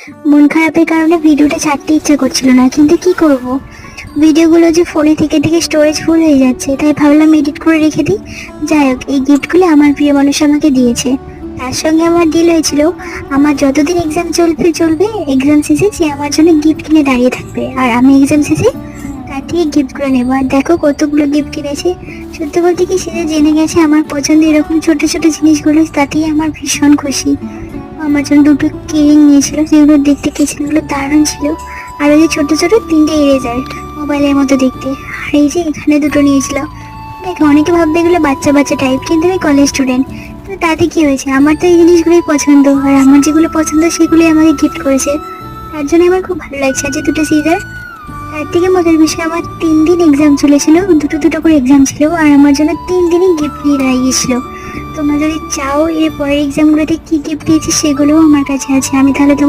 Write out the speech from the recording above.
মন খারাপের কারণে ভিডিওটা ছাড়তে ইচ্ছা করছিল না, কিন্তু কি করব, ভিডিওগুলো যে ফোনে থেকে থেকে স্টোরেজ ফুল হয়ে যাচ্ছে, তাই ভাবলাম এডিট করে রেখে দিই। যাই হোক, এই গিফটগুলো আমার প্রিয় মানুষ আমাকে দিয়েছে। তার সঙ্গে আমার ডিল হয়েছিল, আমার যতদিন এক্সাম চলবে এক্সাম শেষে সে আমার জন্য গিফট কিনে দাঁড়িয়ে থাকবে, আর আমি এক্সাম শেষে তার থেকে গিফটগুলো নেবো। আর দেখো কতগুলো গিফট কিনেছে। সত্যি বলতে কি, সে যে জেনে গেছে আমার পছন্দ এরকম ছোট ছোট জিনিসগুলো, তাতেই আমার ভীষণ খুশি। আমার জন্য দুটো কেরিং নিয়েছিল, যেগুলো দেখতে কেসগুলো দারুণ ছিল। আর ওই যে ছোট ছোট 3টে ইরেজার, মোবাইলের মতো দেখতে। আর এই যে এখানে দুটো নিয়েছিল। দেখো, অনেকে ভাববে এগুলো বাচ্চা বাচ্চা টাইপ, কিন্তু আমি কলেজ স্টুডেন্ট, তো তাতে কি হয়েছে, আমার তো এই জিনিসগুলোই পছন্দ, আর আমার যেগুলো পছন্দ সেগুলোই আমাকে গিফট করেছে। তার জন্য আমার খুব ভালো লাগছে। আর যে দুটো সিজার, তার থেকে মজার বিষয়, আমার 3 দিন এক্সাম চলেছিল, দুটো দুটো করে এক্সাম ছিল, আর আমার জন্য 3 দিনই গিফট নিয়ে দাঁড়িয়েছিল। তোমরা যদি চাও এর পরের এক্সামগুলোতে কি গিফট দিয়েছি সেগুলোও আমার কাছে আছে, আমি তাহলে তোমার